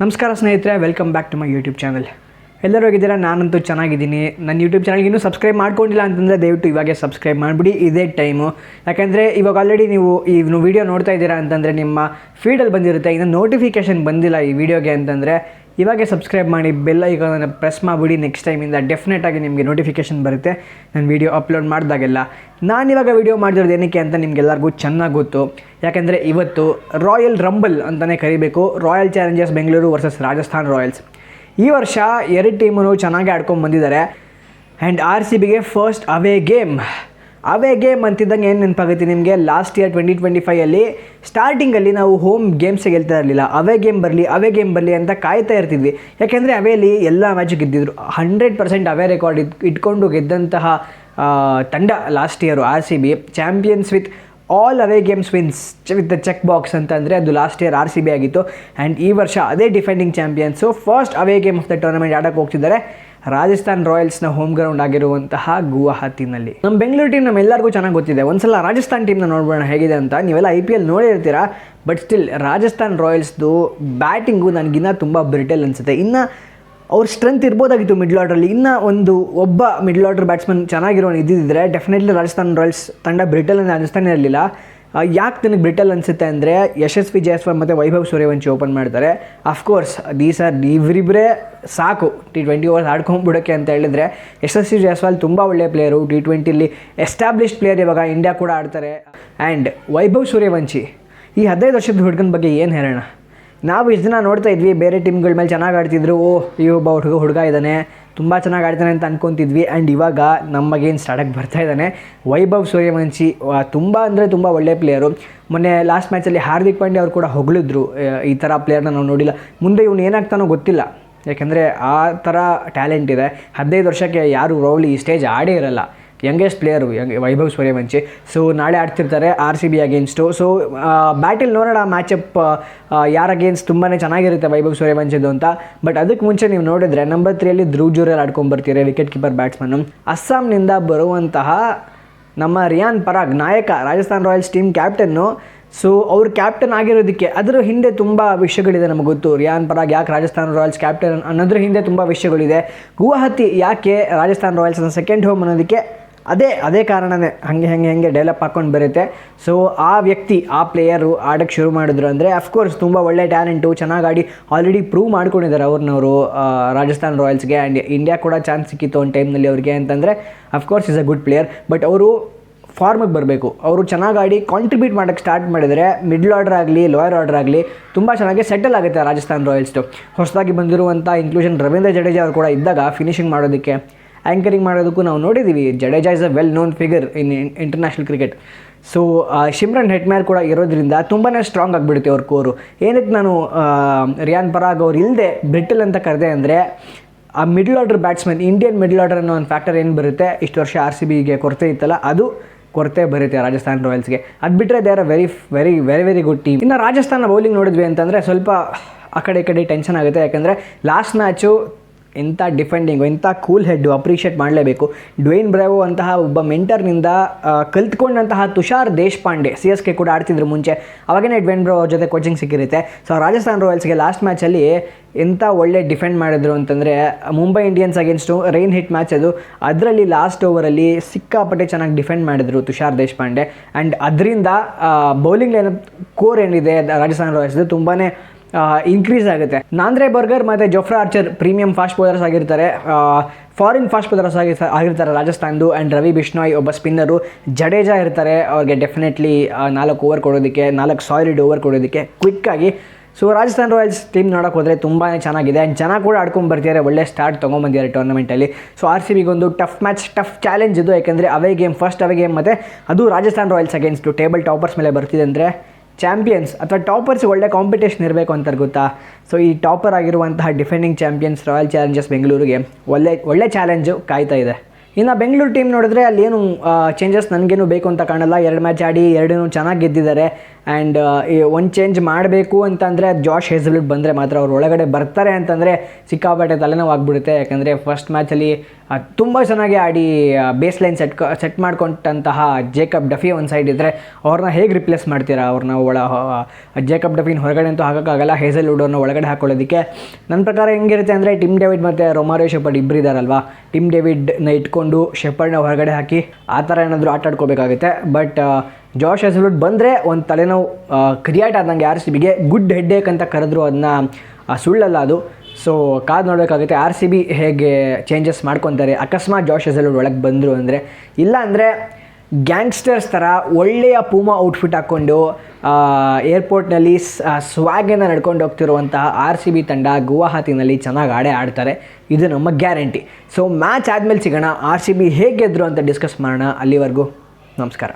ನಮಸ್ಕಾರ ಸ್ನೇಹಿತರೆ, welcome back to my YouTube channel. ಎಲ್ಲರೂ ಹೋಗಿದ್ದೀರಾ? ನಾನಂತೂ ಚೆನ್ನಾಗಿದ್ದೀನಿ. ನನ್ನ ಯೂಟ್ಯೂಬ್ ಚಾನಲ್ಗೆ ಇನ್ನೂ ಸಬ್ಸ್ಕ್ರೈಬ್ ಮಾಡ್ಕೊಂಡಿಲ್ಲ ಅಂತಂದರೆ ದಯವಿಟ್ಟು ಇವಾಗೆ ಸಬ್ಸ್ಕ್ರೈಬ್ ಮಾಡಿಬಿಡಿ, ಇದೇ ಟೈಮು. ಯಾಕೆಂದರೆ ಇವಾಗ ಆಲ್ರೆಡಿ ನೀವು ಈ ವೀಡಿಯೋ ನೋಡ್ತಾ ಇದ್ದೀರಾ ಅಂತಂದರೆ ನಿಮ್ಮ ಫೀಡಲ್ಲಿ ಬಂದಿರುತ್ತೆ. ಇನ್ನು ನೋಟಿಫಿಕೇಷನ್ ಬಂದಿಲ್ಲ ಈ ವಿಡಿಯೋಗೆ ಅಂತಂದರೆ ಇವಾಗೆ ಸಬ್ಸ್ಕ್ರೈಬ್ ಮಾಡಿ, ಬೆಲ್ ಐಕಾನನ್ನು ಪ್ರೆಸ್ ಮಾಡಿಬಿಡಿ. ನೆಕ್ಸ್ಟ್ ಟೈಮಿಂದ ಡೆಫಿನೆಟಾಗಿ ನಿಮಗೆ ನೋಟಿಫಿಕೇಷನ್ ಬರುತ್ತೆ ನಾನು ವೀಡಿಯೋ ಅಪ್ಲೋಡ್ ಮಾಡಿದಾಗೆಲ್ಲ. ನಾನಿವಾಗ ವೀಡಿಯೋ ಮಾಡಿರೋದು ಏನಕ್ಕೆ ಅಂತ ನಿಮಗೆಲ್ಲರಿಗೂ ಚೆನ್ನಾಗಿ ಗೊತ್ತು. ಯಾಕೆಂದರೆ ಇವತ್ತು ರಾಯಲ್ ರಂಬಲ್ ಅಂತಲೇ ಕರಿಬೇಕು. Royal Challengers Bengaluru versus Rajasthan Royals. ಈ ವರ್ಷ ಎರಡು ಟೀಮು ಚೆನ್ನಾಗಿ ಆಡ್ಕೊಂಡು ಬಂದಿದ್ದಾರೆ. ಆ್ಯಂಡ್ RCBಗೆ ಫಸ್ಟ್ ಅವೇ ಗೇಮ್ ಅಂತಿದ್ದಂಗೆ ಏನು ನೆನಪಾಗುತ್ತೆ ನಿಮಗೆ? ಲಾಸ್ಟ್ ಇಯರ್ 2025 ಸ್ಟಾರ್ಟಿಂಗಲ್ಲಿ ನಾವು ಹೋಮ್ ಗೇಮ್ಸೇ ಗೆಲ್ತಾ ಇರಲಿಲ್ಲ. ಅವೇ ಗೇಮ್ ಬರಲಿ ಅಂತ ಕಾಯ್ತಾ ಇರ್ತಿದ್ವಿ. ಯಾಕೆಂದರೆ ಅವೇಲಿ ಎಲ್ಲ ಮ್ಯಾಚು ಗೆದ್ದಿದ್ರು. 100% ಅವೇ ರೆಕಾರ್ಡ್ ಇಟ್ಕೊಂಡು ಗೆದ್ದಂತಹ ತಂಡ last year RCB. Champions with all away games wins with the check box ಅಂತಂದರೆ ಅದು ಲಾಸ್ಟ್ ಇಯರ್ RCB ಆಗಿತ್ತು. ಆ್ಯಂಡ್ ಈ ವರ್ಷ ಅದೇ defending champions first away game of the tournament ಆಡೋಕ್ಕೆ ಹೋಗ್ತಿದ್ದಾರೆ ರಾಜಸ್ಥಾನ್ ರಾಯಲ್ಸ್ನ ಹೋಮ್ ಗ್ರೌಂಡ್ ಆಗಿರುವಂತಹ ಗುವಾಹತಿನಲ್ಲಿ. ನಮ್ಮ ಬೆಂಗಳೂರು ಟೀಮ್ ನಮ್ಮೆಲ್ಲರಿಗೂ ಚೆನ್ನಾಗಿ ಗೊತ್ತಿದೆ. ಒಂದ್ಸಲ ರಾಜಸ್ಥಾನ್ ಟೀಮ್ನ ನೋಡ್ಬೋಣ ಹೇಗಿದೆ ಅಂತ. ನೀವೆಲ್ಲ IPL ನೋಡಿರ್ತೀರಾ, ಬಟ್ ಸ್ಟಿಲ್ ರಾಜಸ್ಥಾನ್ ರಾಯಲ್ಸ್ದು ಬ್ಯಾಟಿಂಗು ನನಗಿನ್ನ ತುಂಬ ಬ್ರಿಟಲ್ ಅನಿಸುತ್ತೆ. ಇನ್ನು ಅವ್ರ ಸ್ಟ್ರೆಂತ್ ಇರ್ಬೋದಾಗಿತ್ತು ಮಿಡ್ಲ್ ಆರ್ಡ್ರಲ್ಲಿ. ಇನ್ನೂ ಒಬ್ಬ ಮಿಡ್ಲ್ ಆರ್ಡರ್ ಬ್ಯಾಟ್ಸ್ಮನ್ ಚೆನ್ನಾಗಿರೋನು ಇದ್ದಿದ್ದರೆ ಡೆಫಿನೆಟ್ಲಿ ರಾಜಸ್ಥಾನ್ ರಾಯಲ್ಸ್ ತಂಡ ಬ್ರಿಟಲ್ ಅಂತ ಅನಿಸ್ತಾನೆ ಇರಲಿಲ್ಲ. ಯಾಕೆ ನನಗೆ ಬ್ರಿಟಲ್ ಅನಿಸುತ್ತೆ ಅಂದರೆ ಯಶಸ್ವಿ ಜೈಸ್ವಾಲ್ ಮತ್ತು ವೈಭವ್ ಸೂರ್ಯವಂಶಿ ಓಪನ್ ಮಾಡ್ತಾರೆ. ಅಫ್ಕೋರ್ಸ್ ಇವರಿಬ್ಬರೇ ಸಾಕು T20 ಓವರ್ಸ್ ಆಡ್ಕೊಂಡ್ಬಿಡೋಕ್ಕೆ ಅಂತ ಹೇಳಿದರೆ. ಯಶಸ್ವಿ ಜೈಸ್ವಾಲ್ ತುಂಬ ಒಳ್ಳೆಯ ಪ್ಲೇಯರು, T20ಲಿ ಎಸ್ಟಾಬ್ಲಿಷ್ಡ್ ಪ್ಲೇಯರ್, ಇವಾಗ ಇಂಡಿಯಾ ಕೂಡ ಆಡ್ತಾರೆ. ಆ್ಯಂಡ್ ವೈಭವ್ ಸೂರ್ಯವಂಶಿ ಈ 15 ವರ್ಷದ ಹುಡುಗನ ಬಗ್ಗೆ ಏನು ಹೇಳೋಣ. ನಾವು ಇಷ್ಟು ದಿನ ನೋಡ್ತಾ ಇದ್ವಿ, ಬೇರೆ ಟೀಮ್ಗಳ ಮೇಲೆ ಚೆನ್ನಾಗಿ ಆಡ್ತಿದ್ರು. ಈ ಒಬ್ಬ ಹುಡುಗ ಇದ್ದಾನೆ, ತುಂಬ ಚೆನ್ನಾಗಿ ಆಡ್ತಾನೆ ಅಂತ ಅಂದ್ಕೊತಿದ್ವಿ. ಆ್ಯಂಡ್ ಇವಾಗ ನಮಗೇನು ಸ್ಟಾರ್ಟಾಗಿ ಬರ್ತಾ ಇದ್ದಾನೆ ವೈಭವ್ ಸೂರ್ಯವಂಶಿ. ತುಂಬ ಒಳ್ಳೆಯ ಪ್ಲೇಯರು. ಮೊನ್ನೆ ಲಾಸ್ಟ್ ಮ್ಯಾಚಲ್ಲಿ ಹಾರ್ದಿಕ್ ಪಾಂಡ್ಯ ಅವರು ಕೂಡ ಹೊಗಳಿದ್ರು, ಈ ಥರ ಪ್ಲೇಯರ್ನ ನಾವು ನೋಡಿಲ್ಲ, ಮುಂದೆ ಇವನು ಏನಾಗ್ತಾನೋ ಗೊತ್ತಿಲ್ಲ. ಯಾಕೆಂದರೆ ಆ ಥರ ಟ್ಯಾಲೆಂಟ್ ಇದೆ. 15 ವರ್ಷಕ್ಕೆ ಯಾರು ರೌಲಿ ಈ ಸ್ಟೇಜ್ ಆಡೇ ಇರಲ್ಲ. Youngest player Vaibhav Suryavanshi. So ನಾಳೆ ಆಡ್ತಿರ್ತಾರೆ RCB ಅಗೇನ್ಸ್ಟು. ಸೊ ಬ್ಯಾಟಲ್ ನೋಡೋಣ ಮ್ಯಾಚಪ್ ಯಾರ ಅಗೇನ್ಸ್ಟ್ ತುಂಬಾ ಚೆನ್ನಾಗಿರುತ್ತೆ ವೈಭವ್ ಸೂರ್ಯವಂಶಿದು ಅಂತ. ಬಟ್ ಅದಕ್ಕೆ ಮುಂಚೆ ನೀವು ನೋಡಿದರೆ ನಂಬರ್ 3 ಧ್ರುವ್ ಜುರೇಲ್ ಆಡ್ಕೊಂಡ್ಬರ್ತೀರಿ, ವಿಕೆಟ್ ಕೀಪರ್ ಬ್ಯಾಟ್ಸ್ಮನ್ನು. ಅಸ್ಸಾಂನಿಂದ ಬರುವಂತಹ ನಮ್ಮ ರಿಯಾನ್ ಪರಾಗ್, ನಾಯಕ, Rajasthan Royals team captain. So ಅವ್ರು ಕ್ಯಾಪ್ಟನ್ ಆಗಿರೋದಕ್ಕೆ ಅದರ ಹಿಂದೆ ತುಂಬ ವಿಷಯಗಳಿದೆ ನಮಗೆ ಗೊತ್ತು. ರಿಯಾನ್ ಪರಾಗ್ ಯಾಕೆ ರಾಜಸ್ಥಾನ್ ರಾಯಲ್ಸ್ ಕ್ಯಾಪ್ಟನ್ ಅನ್ನೋದ್ರ ಹಿಂದೆ ತುಂಬ ವಿಷಯಗಳಿದೆ. ಗುವಾಹತಿ ಯಾಕೆ ರಾಜಸ್ಥಾನ್ ರಾಯಲ್ಸ್ನ ಸೆಕೆಂಡ್ ಹೋಮ್ ಅನ್ನೋದಕ್ಕೆ ಅದೇ ಕಾರಣನೇ ಹಂಗೆ ಡೆವಲಪ್ ಹಾಕ್ಕೊಂಡು ಬರುತ್ತೆ. ಸೊ ಆ ವ್ಯಕ್ತಿ, ಆ ಪ್ಲೇಯರು ಆಡೋಕ್ಕೆ ಶುರು ಮಾಡಿದ್ರು ಅಂದರೆ ಅಫ್ಕೋರ್ಸ್ ತುಂಬ ಒಳ್ಳೆ ಟ್ಯಾಲೆಂಟು, ಚೆನ್ನಾಗಿ ಆಡಿ ಆಲ್ರೆಡಿ ಪ್ರೂವ್ ಮಾಡ್ಕೊಂಡಿದ್ದಾರೆ ಅವ್ರನ್ನವರು ರಾಜಸ್ಥಾನ್ ರಾಯಲ್ಸ್ಗೆ. ಆ್ಯಂಡ್ ಇಂಡಿಯಾ ಕೂಡ ಚಾನ್ಸ್ ಸಿಕ್ಕಿತ್ತು ಒಂದು ಟೈಮ್ನಲ್ಲಿ ಅವ್ರಿಗೆ ಅಂತಂದರೆ of course is a good player. But ಅವರು ಫಾರ್ಮಿಗೆ ಬರಬೇಕು. ಅವರು ಚೆನ್ನಾಗಿ ಆಡಿ ಕಾಂಟ್ರಿಬ್ಯೂಟ್ ಮಾಡೋಕ್ಕೆ ಸ್ಟಾರ್ಟ್ ಮಾಡಿದರೆ ಮಿಡ್ಲ್ ಆರ್ಡರ್ ಆಗಲಿ ಲೋಯರ್ ಆರ್ಡರ್ ಆಗಲಿ ತುಂಬ ಚೆನ್ನಾಗಿ ಸೆಟಲ್ ಆಗುತ್ತೆ ರಾಜಸ್ಥಾನ್ ರಾಯಲ್ಸ್ದು. ಹೊಸದಾಗಿ ಬಂದಿರುವಂಥ ಇನ್ಕ್ಲೂಷನ್ ರವೀಂದ್ರ ಜಡೇಜಾ ಅವರು ಕೂಡ ಇದ್ದಾಗ ಫಿನಿಷಿಂಗ್ ಮಾಡೋದಕ್ಕೆ, ಆ್ಯಂಕರಿಂಗ್ ಮಾಡೋದಕ್ಕೂ ನಾವು ನೋಡಿದ್ದೀವಿ. Jadeja is a well known figure in international cricket. So Shimron Hetmyer ಕೂಡ ಇರೋದ್ರಿಂದ ತುಂಬಾ ಸ್ಟ್ರಾಂಗ್ ಆಗಿಬಿಡುತ್ತೆ ಅವ್ರ ಕೋರು. ಏನಕ್ಕೆ ನಾನು ರಿಯಾನ್ ಪರಾಗ್ ಅವ್ರು ಇಲ್ಲದೆ ಬ್ರಿಟಲ್ ಅಂತ ಕರೆದೆ ಅಂದರೆ, ಆ middle order batsman, Indian middle order ಅನ್ನೋ ಒಂದು ಫ್ಯಾಕ್ಟರ್ ಏನು ಬರುತ್ತೆ, ಇಷ್ಟು ವರ್ಷ RCBಗೆ ಕೊರತೆ ಇತ್ತಲ್ಲ, ಅದು ಕೊರತೆ ಬರುತ್ತೆ ರಾಜಸ್ಥಾನ್ ರಾಯಲ್ಸ್ಗೆ. ಅದು ಬಿಟ್ಟರೆ they are a very good team. ಇನ್ನು ರಾಜಸ್ಥಾನ ಬೌಲಿಂಗ್ ನೋಡಿದ್ವಿ ಅಂತಂದರೆ ಸ್ವಲ್ಪ ಆ ಕಡೆ ಈ ಕಡೆ ಟೆನ್ಷನ್ ಆಗುತ್ತೆ. ಯಾಕೆಂದರೆ ಲಾಸ್ಟ್ ಮ್ಯಾಚು ಎಂಥ ಡಿಫೆಂಡಿಂಗು, ಎಂಥ ಕೂಲ್ ಹೆಡ್ಡು, ಅಪ್ರಿಷಿಯೇಟ್ ಮಾಡಲೇಬೇಕು. ಡ್ವೇನ್ ಬ್ರಾವೋ ಅಂತಹ ಒಬ್ಬ ಮೆಂಟರ್ನಿಂದ ಕಲ್ತ್ಕೊಂಡಂತಹ ತುಷಾರ್ ದೇಶಪಾಂಡೆ, CSK ಕೂಡ ಆಡ್ತಿದ್ರು ಮುಂಚೆ, ಅವಾಗೇ ಡ್ವೇನ್ ಬ್ರಾವೋ ಅವ್ರ ಜೊತೆ ಕೋಚಿಂಗ್ ಸಿಕ್ಕಿರುತ್ತೆ. ಸೊ ರಾಜಸ್ಥಾನ್ ರಾಯಲ್ಸ್ಗೆ ಲಾಸ್ಟ್ ಮ್ಯಾಚಲ್ಲಿ ಎಂಥ ಒಳ್ಳೆ ಡಿಫೆಂಡ್ ಮಾಡಿದ್ರು ಅಂತಂದರೆ, Mumbai Indians against rain hit match ಅದು, ಅದರಲ್ಲಿ ಲಾಸ್ಟ್ ಓವರಲ್ಲಿ ಸಿಕ್ಕಾಪಟ್ಟೆ ಚೆನ್ನಾಗಿ ಡಿಫೆಂಡ್ ಮಾಡಿದ್ರು ತುಷಾರ್ ದೇಶಪಾಂಡೆ. ಆ್ಯಂಡ್ ಅದರಿಂದ ಬೌಲಿಂಗ್ ಲೈನ್ ಕೋರ್ ಏನಿದೆ ರಾಜಸ್ಥಾನ್ ರಾಯಲ್ಸ್ದು ತುಂಬಾ ಇನ್ಕ್ರೀಸ್ ಆಗುತ್ತೆ. ನಾಂದ್ರೆ ಬರ್ಗರ್ ಮತ್ತು Jofra archer premium fast bowlers ಆಗಿರ್ತಾರೆ, ಫಾರಿನ್ ಫಾಸ್ಟ್ ಬೌಲರ್ಸ್ ಆಗಿರ್ತಾರೆ ರಾಜಸ್ಥಾನ್ದು. ಆ್ಯಂಡ್ ರವಿ ಬಿಷ್ಣೋಯ್ ಒಬ್ಬ ಸ್ಪಿನ್ನರು, ಜಡೇಜಾ ಇರ್ತಾರೆ, ಅವ್ರಿಗೆ ಡೆಫಿನೆಟ್ಲಿ 4 ಓವರ್ ಕೊಡೋದಕ್ಕೆ, 4 ಸಾಲಿಡ್ ಓವರ್ ಕೊಡೋದಕ್ಕೆ ಕ್ವಿಕ್ಕಾಗಿ. ಸೊ ರಾಜಸ್ಥಾನ್ ರಾಯಲ್ಸ್ ಟೀಮ್ ನೋಡೋಕೆ ಹೋದರೆ ತುಂಬಾ ಚೆನ್ನಾಗಿದೆ. ಆ್ಯಂಡ್ ಚೆನ್ನಾಗಿ ಕೂಡ ಆಡ್ಕೊಂಡು ಬರ್ತಿದ್ದಾರೆ, ಒಳ್ಳೆ ಸ್ಟಾರ್ಟ್ ತೊಗೊಂಬಂದಿದ್ದಾರೆ ಟೂರ್ನಮೆಂಟಲ್ಲಿ. ಸೊ RCBಗೊಂದು ಟಫ್ ಮ್ಯಾಚ್, ಟಫ್ ಚಾಲೆಂಜ್ ಇದು. ಯಾಕೆಂದರೆ ಫಸ್ಟ್ ಅವೇ ಗೇಮ್ ಮತ್ತು ಅದು Rajasthan Royals against table toppers ಮೇಲೆ ಬರ್ತಿದೆ ಅಂದರೆ ಚಾಂಪಿಯನ್ಸ್ ಅಥವಾ ಟಾಪರ್ಸ್ ಒಳ್ಳೆ ಕಾಂಪಿಟೇಷನ್ ಇರಬೇಕು ಅಂತಾರೆ ಗೊತ್ತಾ. ಸೊ ಈ ಟಾಪರ್ ಆಗಿರುವಂತಹ ಡಿಫೆಂಡಿಂಗ್ ಚಾಂಪಿಯನ್ಸ್ ರಾಯಲ್ ಚಾಲೆಂಜರ್ಸ್ ಬೆಂಗಳೂರಿಗೆ ಒಳ್ಳೆ ಚಾಲೆಂಜು ಕಾಯ್ತಾ ಇದೆ. ಇನ್ನು ಬೆಂಗಳೂರು ಟೀಮ್ ನೋಡಿದ್ರೆ ಅಲ್ಲೇನು ಚೇಂಜಸ್ ನನಗೇನು ಬೇಕು ಅಂತ ಕಾಣಲ್ಲ. 2 ಮ್ಯಾಚ್ ಆಡಿ 2 ಚೆನ್ನಾಗಿ ಗೆದ್ದಿದ್ದಾರೆ. ಆ್ಯಂಡ್ ಒಂದು ಚೇಂಜ್ ಮಾಡಬೇಕು ಅಂತಂದರೆ ಜಾಶ್ ಹೇಸಲ್ವುಡ್ ಬಂದರೆ ಮಾತ್ರ ಅವ್ರು ಒಳಗಡೆ ಬರ್ತಾರೆ ಅಂತಂದರೆ ಸಿಕ್ಕಾಪಟ್ಟೆ ತಲೆನೋವು ಆಗ್ಬಿಡುತ್ತೆ. ಯಾಕಂದರೆ ಫಸ್ಟ್ ಮ್ಯಾಚಲ್ಲಿ ತುಂಬ ಚೆನ್ನಾಗಿ ಆಡಿ ಬೇಸ್ ಲೈನ್ ಸೆಟ್ ಮಾಡ್ಕೊಂಡಂತಹ ಜೇಕಬ್ ಡಫಿ ಒಂದು ಸೈಡ್ ಇದ್ದರೆ ಅವ್ರನ್ನ ಹೇಗೆ ರಿಪ್ಲೇಸ್ ಮಾಡ್ತೀರಾ? ಅವ್ರನ್ನ ಜೇಕಬ್ ಡಫಿನ ಹೊರಗಡೆ ಅಂತೂ ಹಾಕೋಕ್ಕಾಗಲ್ಲ. ಹೇಸಲ್ವುಡ್ ಅವ್ರನ್ನ ಒಳಗಡೆ ಹಾಕೊಳ್ಳೋದಕ್ಕೆ ನನ್ನ ಪ್ರಕಾರ ಹೆಂಗಿರುತ್ತೆ ಅಂದರೆ ಟಿಮ್ ಡೇವಿಡ್ ಮತ್ತು ರೊಮಾರಿಯೋ ಶೆಪರ್ಡ್ ಇಬ್ಬರು ಇದ್ದಾರಲ್ವಾ, ಟಿಮ್ ಡೇವಿಡ್ನ ಇಟ್ಕೊಂಡು ಶೆಪರ್ಡ್ನ ಹೊರಗಡೆ ಹಾಕಿ ಆ ಥರ ಏನಾದರೂ ಆಟ ಆಡ್ಕೋಬೇಕಾಗುತ್ತೆ. ಬಟ್ ಜಾಶ್ ಹೇಸಲ್ವುಡ್ ಬಂದರೆ ಒಂದು ತಲೆನೋವು ಕ್ರಿಯೇಟ್ ಆದಂಗೆ RCBಗೆ ಗುಡ್ ಹೆಡ್ಡೇಕ್ ಅಂತ ಕರೆದ್ರು, ಅದನ್ನ ಸುಳ್ಳಲ್ಲ ಅದು. ಸೊ ಕಾದು ನೋಡಬೇಕಾಗುತ್ತೆ RCB ಹೇಗೆ ಚೇಂಜಸ್ ಮಾಡ್ಕೊತಾರೆ ಅಕಸ್ಮಾತ್ ಜಾಶ್ ಹೇಸಲ್ವುಡ್ ಒಳಗೆ ಬಂದರು ಅಂದರೆ. ಇಲ್ಲ ಅಂದರೆ ಗ್ಯಾಂಗ್ಸ್ಟರ್ಸ್ ಥರ ಒಳ್ಳೆಯ ಪೂಮಾ ಔಟ್ಫಿಟ್ ಹಾಕ್ಕೊಂಡು ಏರ್ಪೋರ್ಟ್ನಲ್ಲಿ ಸ್ವಾಗಿಂದ ನಡ್ಕೊಂಡು ಹೋಗ್ತಿರುವಂತಹ RCB ತಂಡ ಗುವಾಹತಿನಲ್ಲಿ ಚೆನ್ನಾಗಿ ಆಡ್ತಾರೆ, ಇದು ನಮ್ಮ ಗ್ಯಾರಂಟಿ. ಸೊ ಮ್ಯಾಚ್ ಆದಮೇಲೆ ಸಿಗೋಣ, RCB ಹೇಗೆ ಗೆದ್ರು ಅಂತ ಡಿಸ್ಕಸ್ ಮಾಡೋಣ. ಅಲ್ಲಿವರೆಗೂ ನಮಸ್ಕಾರ.